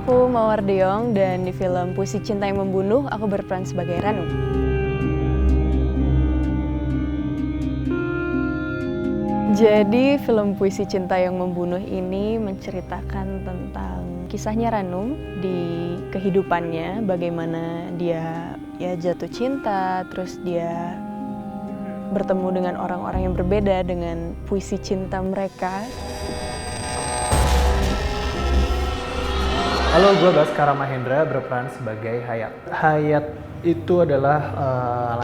aku Mawar Deong dan di film Puisi Cinta yang Membunuh aku berperan sebagai Ranu. Jadi film Puisi Cinta yang Membunuh ini menceritakan tentang kisahnya Ranu di kehidupannya, bagaimana dia jatuh cinta, terus dia bertemu dengan orang-orang yang berbeda dengan puisi cinta mereka. Halo, gue Baskara Mahendra berperan sebagai Hayat. Hayat itu adalah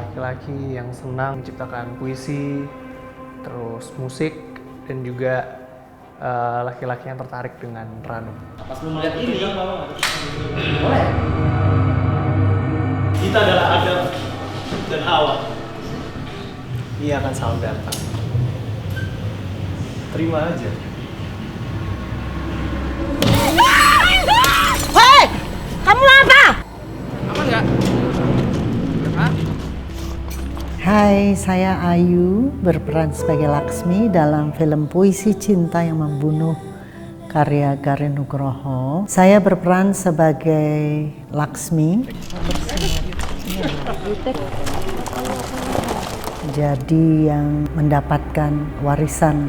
laki-laki yang senang menciptakan puisi, terus musik, dan juga laki-laki yang tertarik dengan Ranu. Pas lu melihat ini, boleh. Kita adalah Adam dan Hawa. Ia akan selalu datang. Terima aja. Hei! Kamu apa? Aman nggak? Hai, saya Ayu berperan sebagai Laksmi dalam film Puisi Cinta yang Membunuh karya Garin Nugroho. Saya berperan sebagai Laksmi. Jadi yang mendapatkan warisan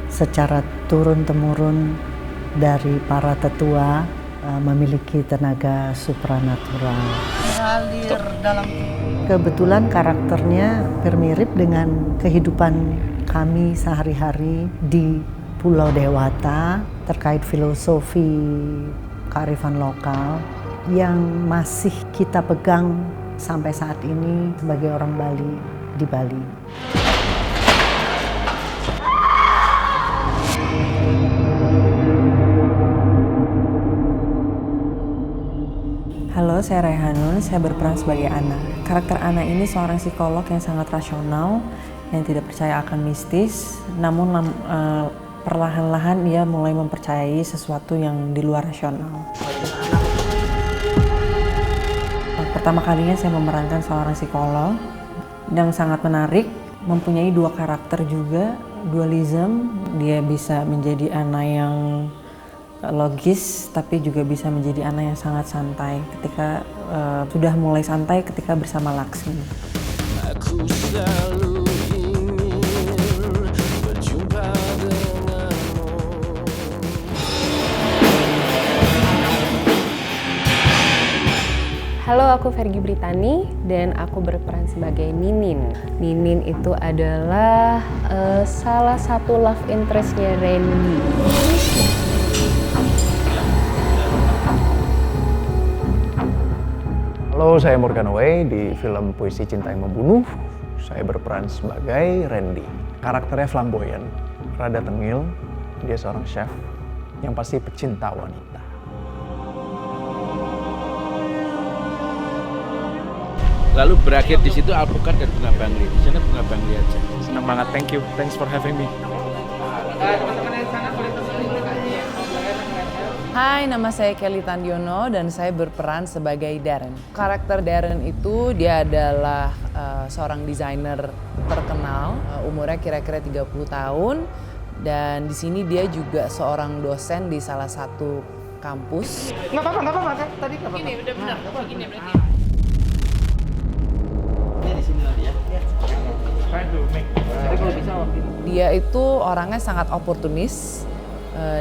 secara turun-temurun dari para tetua, memiliki tenaga supranatural. Mengalir dalam. Kebetulan karakternya bermirip dengan kehidupan kami sehari-hari di Pulau Dewata terkait filosofi kearifan lokal yang masih kita pegang sampai saat ini sebagai orang Bali di Bali. Halo, saya Rehanun, saya berperan sebagai Ana. Karakter Ana ini seorang psikolog yang sangat rasional, yang tidak percaya akan mistis, namun perlahan-lahan ia mulai mempercayai sesuatu yang di luar rasional. Pertama kalinya saya memerankan seorang psikolog yang sangat menarik, mempunyai dua karakter juga, dualism. Dia bisa menjadi Ana yang logis, tapi juga bisa menjadi Ana yang sangat santai ketika sudah mulai santai ketika bersama Laksmi. Aku selalu ingin berjumpa denganmu. Halo, aku Vergi Britani dan aku berperan sebagai Ninin. Ninin itu adalah salah satu love interest-nya Randy. Halo, saya Morgan Way di film Puisi Cinta yang Membunuh. Saya berperan sebagai Randy. Karakternya flamboyan, rada tengil. Dia seorang chef yang pasti pecinta wanita. Lalu berakhir di situ alpukat dan bunga bangli. Di sana bunga bangli aja. Senang banget, thank you. Thanks for having me. Hai, nama saya Kelly Tandiono dan saya berperan sebagai Darren. Karakter Darren itu dia adalah seorang desainer terkenal, umurnya kira-kira 30 tahun dan di sini dia juga seorang dosen di salah satu kampus. Nggak apa-apa kan? Tadi nggak apa-apa. Gini, udah benar. Gini berarti. Ini di sini lagi ya. Trying to make. Jadi kalau bisa Dia itu orangnya sangat oportunis.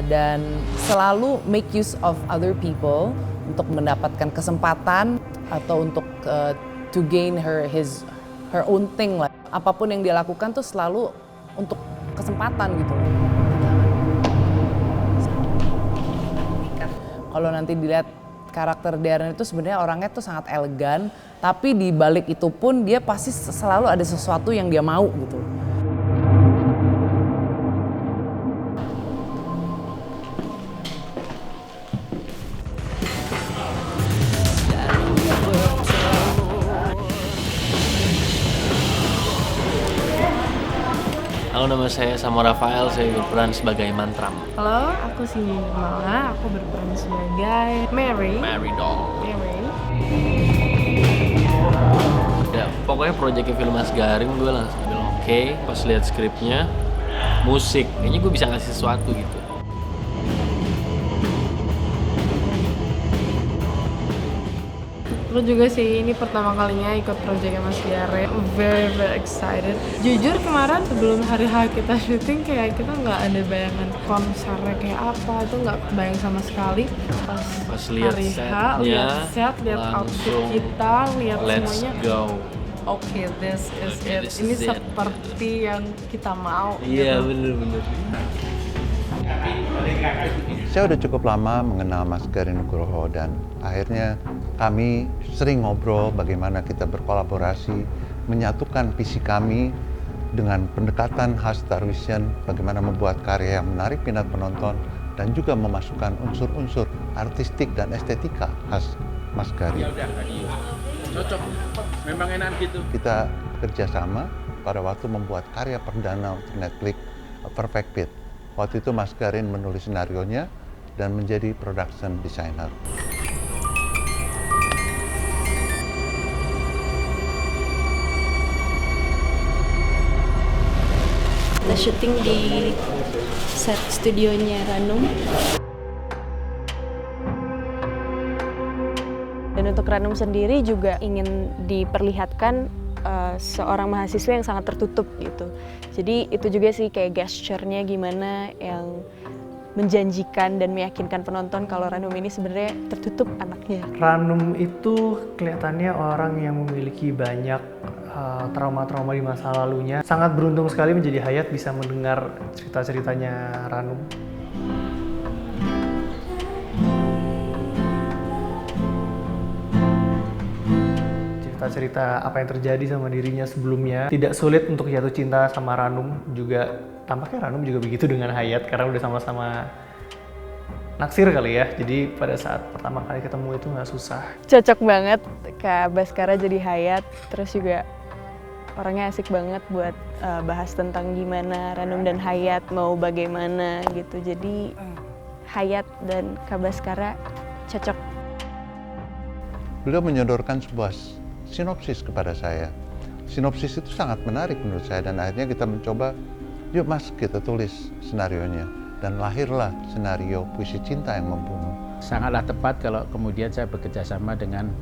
Dan selalu make use of other people untuk mendapatkan kesempatan atau untuk to gain her own thing lah. Apapun yang dia lakukan tuh selalu untuk kesempatan gitu. Kalau nanti dilihat karakter Darren itu sebenarnya orangnya tuh sangat elegan, tapi di balik itu pun dia pasti selalu ada sesuatu yang dia mau gitu. Halo, nama saya Samo Rafael, saya berperan sebagai Mantram. Halo, aku Cindy Nirmala, aku berperan sebagai Mary. Mary Doll. Mary. Ya, pokoknya proyeknya film Mas Garing gue langsung bilang oke. Pas lihat skripnya, musik, kayaknya gue bisa ngasih sesuatu gitu. Aku juga sih, ini pertama kalinya ikut proyeknya Mas Gare. Very excited. Jujur kemarin sebelum hari H kita syuting kayak kita nggak ada bayangan konsernya kayak apa, itu nggak kebayang sama sekali. Pas lihat hari H, setnya, lihat set, lihat outfit langsung kita, lihat let's semuanya. go. Oke, this is it. This Ini is it. seperti yang kita mau. Iya gitu. bener-bener. Saya udah cukup lama mengenal Mas Gary Nugroho dan akhirnya kami sering ngobrol bagaimana kita berkolaborasi, menyatukan visi kami dengan pendekatan khas Star Vision, bagaimana membuat karya yang menarik minat penonton dan juga memasukkan unsur-unsur artistik dan estetika khas Mas Gary. Ya udah, cocok. Memang enak gitu. Kita kerjasama pada waktu membuat karya perdana untuk Netflix, A Perfect Fit. Waktu itu Mas Garin menulis senarionya dan menjadi production designer. Kita syuting di set studionya Ranum. Dan untuk Ranum sendiri juga ingin diperlihatkan seorang mahasiswa yang sangat tertutup gitu. Jadi itu juga sih kayak gesture-nya gimana yang menjanjikan dan meyakinkan penonton kalau Ranum ini sebenarnya tertutup anaknya. Ranum itu kelihatannya orang yang memiliki banyak trauma-trauma di masa lalunya. Sangat beruntung sekali menjadi Hayat bisa mendengar cerita-ceritanya Ranum. Cerita apa yang terjadi sama dirinya sebelumnya. Tidak sulit untuk jatuh cinta sama Ranum, juga tampaknya Ranum juga begitu dengan Hayat karena udah sama-sama naksir kali ya. Jadi pada saat pertama kali ketemu itu nggak susah. Cocok banget Kak Baskara jadi Hayat, terus juga orangnya asik banget buat bahas tentang gimana Ranum dan Hayat mau bagaimana gitu. Jadi Hayat dan Kak Baskara cocok. Beliau menyodorkan sebuah sinopsis kepada saya. Sinopsis itu sangat menarik menurut saya dan akhirnya kita mencoba, yuk Mas kita tulis senarionya. Dan lahirlah senario Puisi Cinta yang Membunuh. Sangatlah tepat kalau kemudian saya bekerja sama dengan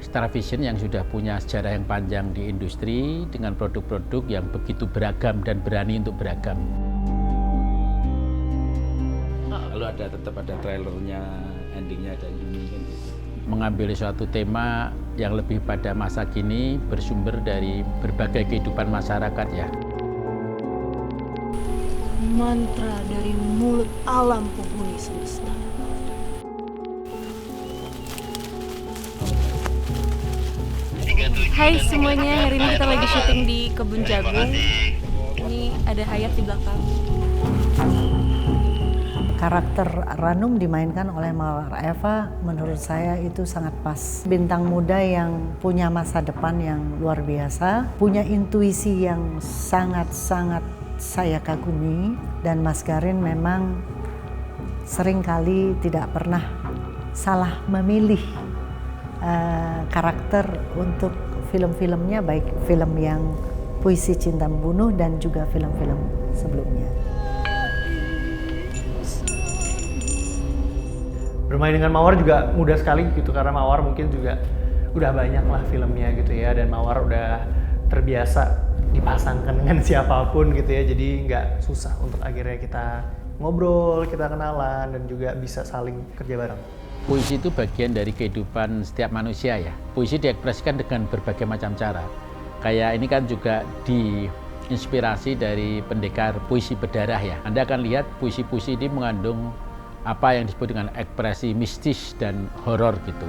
Star Vision yang sudah punya sejarah yang panjang di industri dengan produk-produk yang begitu beragam dan berani untuk beragam. Lalu tetap ada trailernya, endingnya ada Yumi kan gitu. Mengambil suatu tema yang lebih pada masa kini bersumber dari berbagai kehidupan masyarakat ya. Mantra dari mulut alam penghuni semesta. Hai semuanya, hari ini kita lagi syuting di Kebun Jagung. Ini ada Hayat di belakang. Karakter Ranum dimainkan oleh Mawar Eva, menurut saya itu sangat pas. Bintang muda yang punya masa depan yang luar biasa, punya intuisi yang sangat-sangat saya kagumi, dan Mas Garin memang seringkali tidak pernah salah memilih karakter untuk film-filmnya, baik film yang Puisi Cinta Membunuh dan juga film-film sebelumnya. Bermain dengan Mawar juga mudah sekali gitu karena Mawar mungkin juga udah banyak lah filmnya gitu ya, dan Mawar udah terbiasa dipasangkan dengan siapapun gitu ya, jadi nggak susah untuk akhirnya kita ngobrol, kita kenalan, dan juga bisa saling kerja bareng. Puisi itu bagian dari kehidupan setiap manusia ya. Puisi diekspresikan dengan berbagai macam cara. Kayak ini kan juga diinspirasi dari pendekar puisi berdarah ya. Anda akan lihat puisi-puisi ini mengandung apa yang disebut dengan ekspresi mistis dan horor gitu.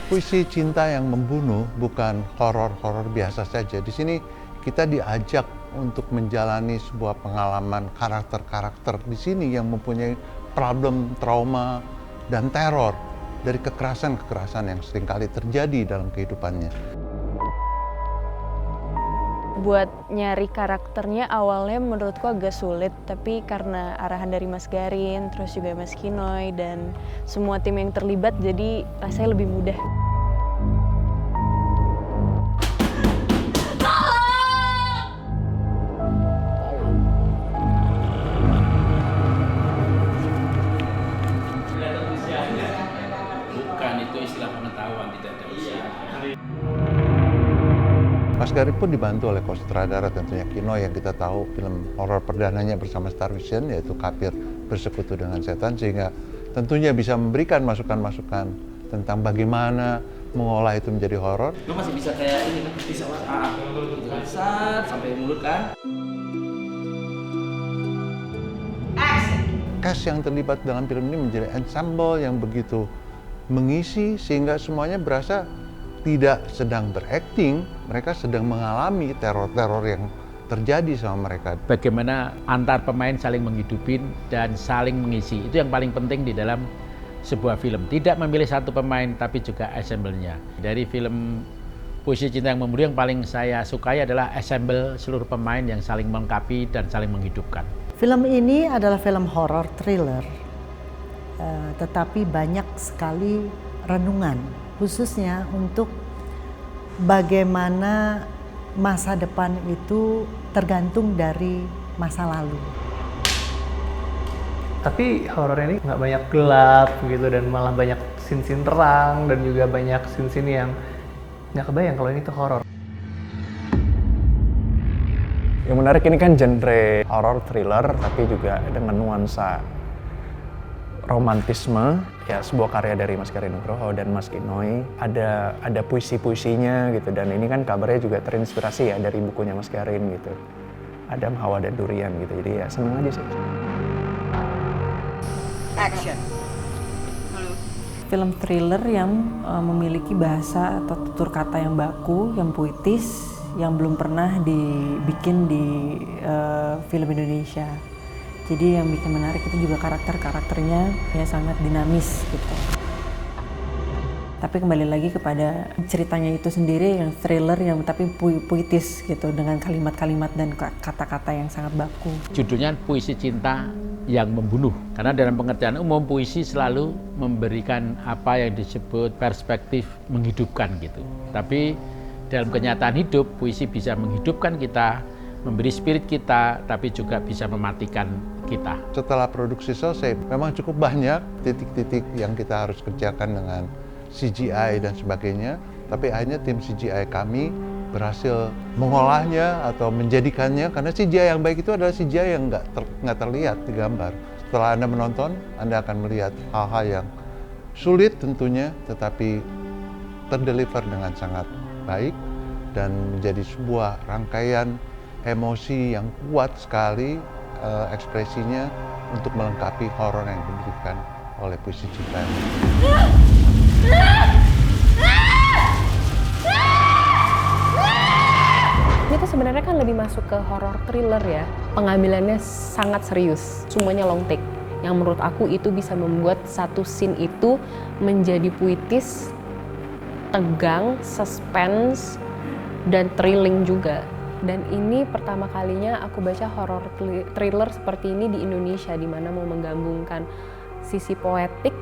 Puisi Cinta yang Membunuh bukan horor-horor biasa saja. Di sini kita diajak untuk menjalani sebuah pengalaman karakter-karakter di sini yang mempunyai problem, trauma, dan teror dari kekerasan-kekerasan yang seringkali terjadi dalam kehidupannya. Buat nyari karakternya awalnya menurutku agak sulit, tapi karena arahan dari Mas Garin, terus juga Mas Kinoy, dan semua tim yang terlibat, jadi rasanya lebih mudah. Mas Garin pun dibantu oleh sutradara tentunya Kino yang kita tahu film horor perdananya bersama Star Vision yaitu Kapir Bersekutu dengan Setan, sehingga tentunya bisa memberikan masukan-masukan tentang bagaimana mengolah itu menjadi horor. Lu masih bisa kayak ini kan, bisa sampai mulut kan. Cast yang terlibat dalam film ini menjadi ensemble yang begitu mengisi sehingga semuanya berasa tidak sedang berakting, mereka sedang mengalami teror-teror yang terjadi sama mereka. Bagaimana antar pemain saling menghidupin dan saling mengisi, itu yang paling penting di dalam sebuah film. Tidak memilih satu pemain tapi juga ensemble-nya. Dari film Puisi Cinta yang Membunuh yang paling saya sukai adalah ensemble seluruh pemain yang saling melengkapi dan saling menghidupkan. Film ini adalah film horor thriller, tetapi banyak sekali renungan, khususnya untuk bagaimana masa depan itu tergantung dari masa lalu. Tapi horor ini nggak banyak gelap gitu dan malah banyak scene-scene terang dan juga banyak scene-scene yang nggak kebayang kalau ini tuh horor. Yang menarik ini kan genre horror thriller tapi juga dengan nuansa romantisme, ya sebuah karya dari Mas Garin Nugroho dan Mas Kinoy. Ada puisi-puisinya gitu, dan ini kan kabarnya juga terinspirasi ya dari bukunya Mas Garin gitu. Adam, Hawa dan Durian gitu, jadi ya seneng aja sih. Action. Film thriller yang memiliki bahasa atau tutur kata yang baku, yang puitis, yang belum pernah dibikin di film Indonesia. Jadi yang bikin menarik itu juga karakter-karakternya ya sangat dinamis gitu. Tapi kembali lagi kepada ceritanya itu sendiri yang thriller yang tapi puitis gitu dengan kalimat-kalimat dan kata-kata yang sangat baku. Judulnya Puisi Cinta yang Membunuh. Karena dalam pengertian umum puisi selalu memberikan apa yang disebut perspektif menghidupkan gitu. Tapi dalam kenyataan hidup, puisi bisa menghidupkan kita, memberi spirit kita, tapi juga bisa mematikan kita. Setelah produksi selesai, memang cukup banyak titik-titik yang kita harus kerjakan dengan CGI dan sebagainya, tapi akhirnya tim CGI kami berhasil mengolahnya atau menjadikannya, karena CGI yang baik itu adalah CGI yang nggak terlihat di gambar. Setelah Anda menonton, Anda akan melihat hal-hal yang sulit tentunya, tetapi terdeliver dengan sangat baik dan menjadi sebuah rangkaian emosi yang kuat sekali ekspresinya untuk melengkapi horor yang diberikan oleh Puisi Cinta. Ini tuh sebenarnya kan lebih masuk ke horror thriller ya. Pengambilannya sangat serius, semuanya long take. Yang menurut aku itu bisa membuat satu scene itu menjadi puitis, tegang, suspense, dan thrilling juga. Dan ini pertama kalinya aku baca horror thriller seperti ini di Indonesia, di mana mau menggabungkan sisi poetik,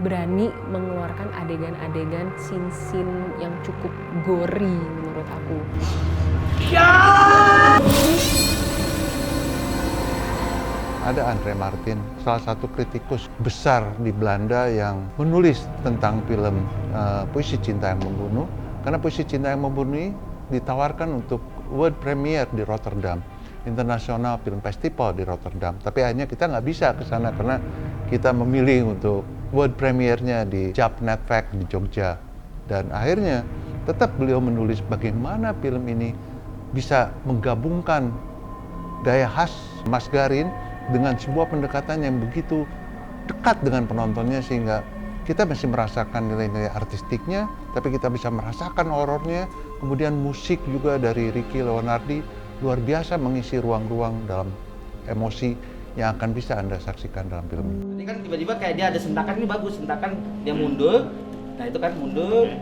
berani mengeluarkan adegan-adegan scene-scene yang cukup gory menurut aku. Ada Andre Martin, salah satu kritikus besar di Belanda yang menulis tentang film Puisi Cinta yang Membunuh. Karena Puisi Cinta yang Membunuh ini ditawarkan untuk world premiere di Rotterdam, International Film Festival di Rotterdam. Tapi akhirnya kita nggak bisa ke sana karena kita memilih untuk world premiere-nya di Japnetfact di Jogja. Dan akhirnya tetap beliau menulis bagaimana film ini bisa menggabungkan gaya khas Mas Garin dengan sebuah pendekatan yang begitu dekat dengan penontonnya, sehingga kita masih merasakan nilai-nilai artistiknya, tapi kita bisa merasakan horornya. Kemudian musik juga dari Ricky Leonardi luar biasa mengisi ruang-ruang dalam emosi yang akan bisa Anda saksikan dalam film ini. Ini kan tiba-tiba kayak dia ada sentakan, ini bagus, sentakan dia mundur. Nah itu kan mundur.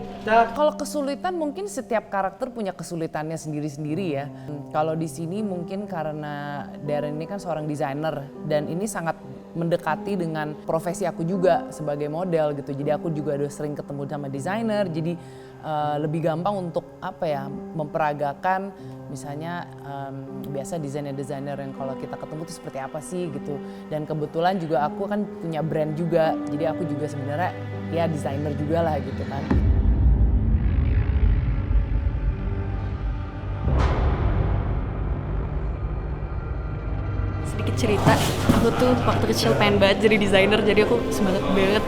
Kalau kesulitan mungkin setiap karakter punya kesulitannya sendiri-sendiri ya. Kalau di sini mungkin karena Darren ini kan seorang desainer dan ini sangat mendekati dengan profesi aku juga sebagai model gitu. Jadi aku juga udah sering ketemu sama desainer. Jadi lebih gampang untuk apa ya, memperagakan misalnya biasa desainer-desainer yang kalau kita ketemu itu seperti apa sih gitu. Dan kebetulan juga aku kan punya brand juga, jadi aku juga sebenarnya ya desainer juga lah gitu kan. cerita. Aku tuh waktu kecil pengen banget jadi desainer, jadi aku semangat banget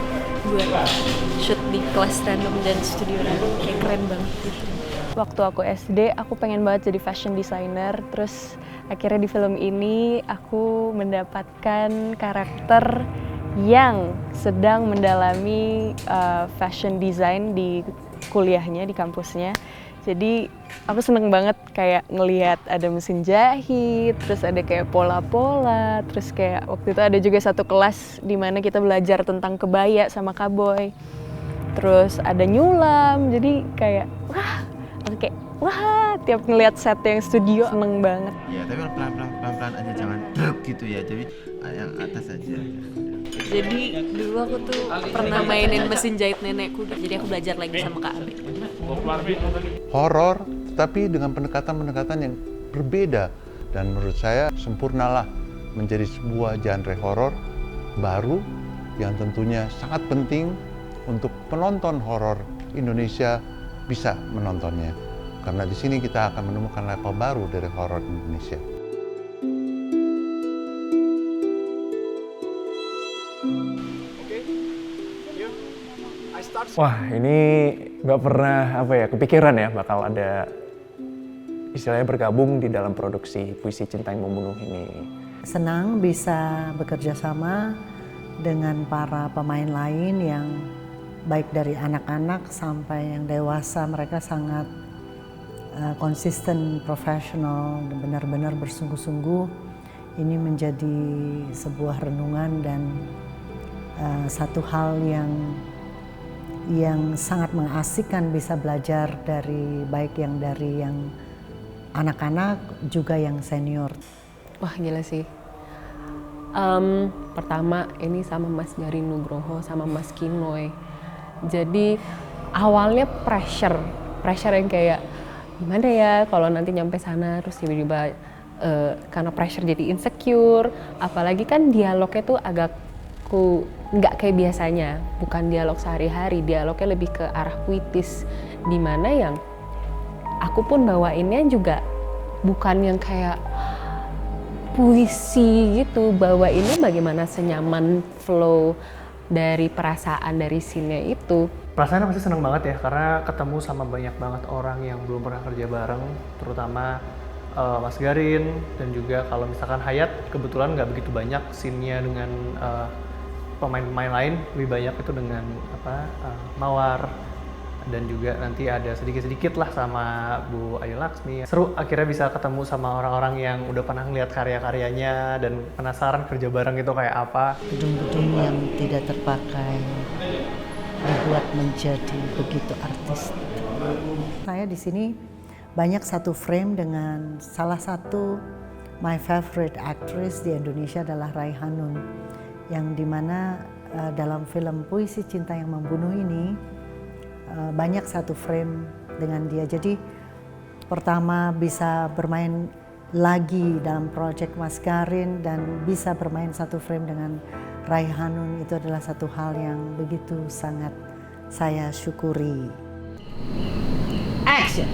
buat shoot di kelas random dan studio random, kayak keren banget gitu. Waktu aku SD, aku pengen banget jadi fashion designer, terus akhirnya di film ini aku mendapatkan karakter yang sedang mendalami fashion design di kuliahnya, di kampusnya. Jadi aku seneng banget kayak ngelihat ada mesin jahit, terus ada kayak pola-pola, terus kayak waktu itu ada juga satu kelas di mana kita belajar tentang kebaya sama kaboy. Terus ada nyulam, jadi kayak wah, tiap ngelihat set yang studio seneng banget. Ya, tapi pelan-pelan aja, jangan gitu ya. Jadi yang atas aja. Jadi dulu aku tuh pernah mainin mesin jahit nenekku, jadi aku belajar lagi sama Kak Abe. Horor, tetapi dengan pendekatan-pendekatan yang berbeda. Dan menurut saya sempurnalah menjadi sebuah genre horor baru yang tentunya sangat penting untuk penonton horor Indonesia bisa menontonnya. Karena di sini kita akan menemukan level baru dari horor Indonesia. Wah, ini nggak pernah kepikiran ya bakal ada istilahnya bergabung di dalam produksi Puisi Cinta yang Membunuh ini. Senang bisa bekerja sama dengan para pemain lain yang baik dari anak-anak sampai yang dewasa, mereka sangat konsisten, profesional, dan benar-benar bersungguh-sungguh. Ini menjadi sebuah renungan dan satu hal yang sangat mengasihkan, bisa belajar dari baik dari yang anak-anak juga yang senior. Wah gila sih. Pertama ini sama Mas Garin Nugroho sama Mas Kinoy. Jadi awalnya pressure yang kayak gimana ya kalau nanti nyampe sana terus tiba-tiba karena pressure jadi insecure. Apalagi kan dialognya tuh agak nggak kayak biasanya, bukan dialog sehari-hari, dialognya lebih ke arah puitis, dimana yang aku pun bawainnya juga bukan yang kayak puisi gitu, bawainnya bagaimana senyaman flow dari perasaan dari scene-nya itu. Perasaannya pasti seneng banget ya, karena ketemu sama banyak banget orang yang belum pernah kerja bareng, terutama Mas Garin, dan juga kalau misalkan Hayat, kebetulan nggak begitu banyak scene-nya dengan pemain-pemain lain, lebih banyak itu dengan Mawar, dan juga nanti ada sedikit-sedikit lah sama Bu Ayu Laksmi. Seru akhirnya bisa ketemu sama orang-orang yang udah pernah ngeliat karya-karyanya dan penasaran kerja bareng itu kayak apa. Gedung-gedung yang tidak terpakai dibuat menjadi begitu artistik. Saya di sini banyak satu frame dengan salah satu my favorite actress di Indonesia adalah Raihanun, yang dimana dalam film Puisi Cinta yang Membunuh ini banyak satu frame dengan dia. Jadi pertama bisa bermain lagi dalam project Mas Garin dan bisa bermain satu frame dengan Raihanun, itu adalah satu hal yang begitu sangat saya syukuri. Action!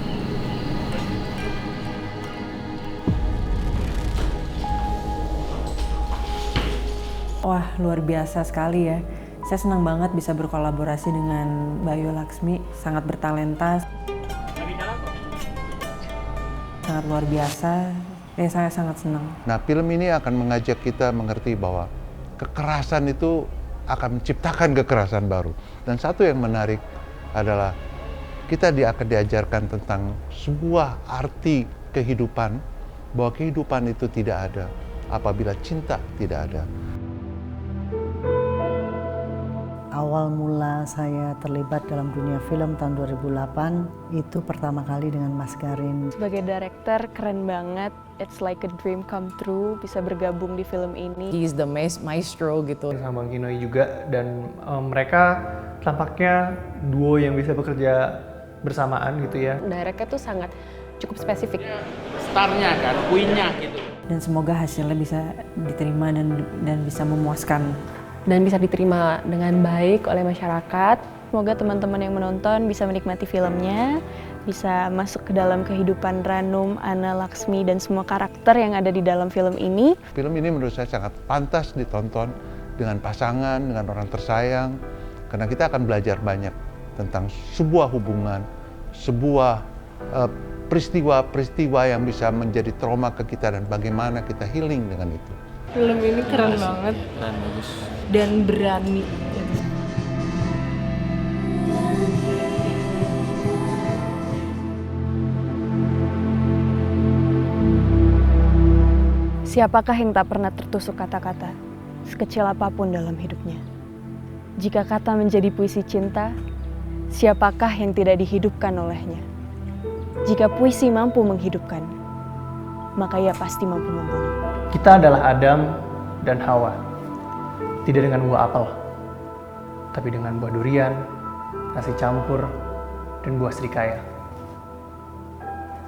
Wah, luar biasa sekali ya. Saya senang banget bisa berkolaborasi dengan Mbak Ayu Laksmi, sangat bertalenta, sangat luar biasa. Saya sangat senang. Nah, film ini akan mengajak kita mengerti bahwa kekerasan itu akan menciptakan kekerasan baru. Dan satu yang menarik adalah kita akan diajarkan tentang sebuah arti kehidupan, bahwa kehidupan itu tidak ada apabila cinta tidak ada. Awal mula saya terlibat dalam dunia film tahun 2008 itu pertama kali dengan Mas Garin. Sebagai director keren banget, it's like a dream come true bisa bergabung di film ini. He's the maestro gitu. Sama Bang Kinoy juga, dan mereka tampaknya duo yang bisa bekerja bersamaan gitu ya. Directnya tuh sangat cukup spesifik. Starnya kan, queen-nya gitu. Dan semoga hasilnya bisa diterima dan bisa memuaskan. Dan bisa diterima dengan baik oleh masyarakat. Semoga teman-teman yang menonton bisa menikmati filmnya bisa masuk ke dalam kehidupan Ranum, Anna, Laksmi, dan semua karakter yang ada di dalam film ini. Film ini menurut saya sangat pantas ditonton dengan pasangan, dengan orang tersayang, karena kita akan belajar banyak tentang sebuah hubungan, sebuah peristiwa-peristiwa yang bisa menjadi trauma ke kita dan bagaimana kita healing dengan itu. Film ini keren banget Keren, bagus. dan berani. Siapakah yang tak pernah tertusuk kata-kata, sekecil apapun dalam hidupnya? Jika kata menjadi puisi cinta, siapakah yang tidak dihidupkan olehnya? Jika puisi mampu menghidupkan, maka ia pasti mampu membunuh. Kita adalah Adam dan Hawa, tidak dengan buah apel, tapi dengan buah durian, nasi campur, dan buah serikaya.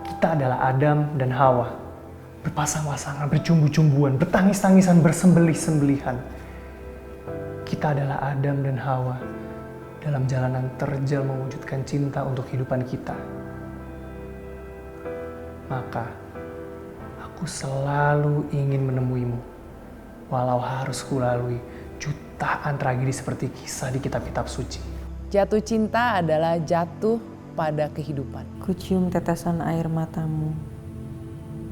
Kita adalah Adam dan Hawa, berpasang-pasangan, bercumbu-cumbuan, bertangis-tangisan, bersembelih-sembelihan. Kita adalah Adam dan Hawa dalam jalanan terjal mewujudkan cinta untuk kehidupan kita. Maka, aku selalu ingin menemuimu, walau harus kulalui jutaan tragedi seperti kisah di kitab-kitab suci. Jatuh cinta adalah jatuh pada kehidupan. Kucium tetesan air matamu,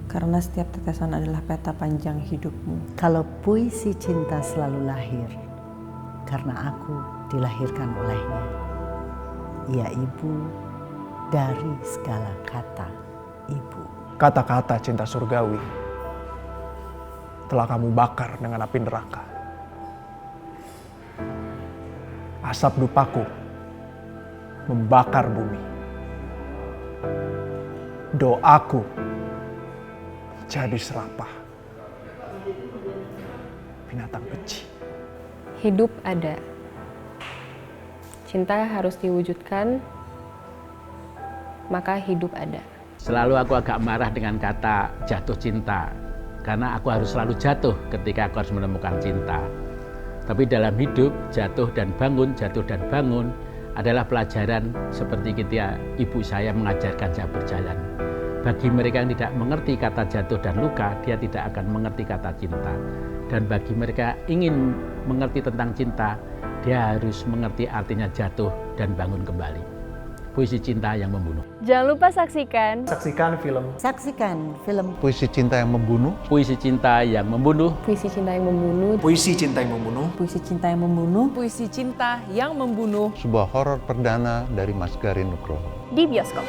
karena setiap tetesan adalah peta panjang hidupmu. Kalau puisi cinta selalu lahir, karena aku dilahirkan olehnya. Ia ibu dari segala kata ibu. Kata-kata cinta surgawi telah kamu bakar dengan api neraka. Asap dupaku membakar bumi. Doaku jadi serapah binatang kecil. Hidup ada. Cinta harus diwujudkan, maka hidup ada. Selalu aku agak marah dengan kata jatuh cinta, karena aku harus selalu jatuh ketika aku harus menemukan cinta. Tapi dalam hidup, jatuh dan bangun adalah pelajaran seperti ketika ibu saya mengajarkan saya berjalan. Bagi mereka yang tidak mengerti kata jatuh dan luka, dia tidak akan mengerti kata cinta. Dan bagi mereka ingin mengerti tentang cinta, dia harus mengerti artinya jatuh dan bangun kembali. Puisi cinta yang membunuh. Jangan lupa saksikan Saksikan film Puisi cinta yang membunuh. Puisi cinta yang membunuh. Puisi cinta yang membunuh. Puisi cinta yang membunuh. Puisi cinta yang membunuh. Puisi cinta yang membunuh. Sebuah horor perdana dari Mas Garin Nugroho. di bioskop.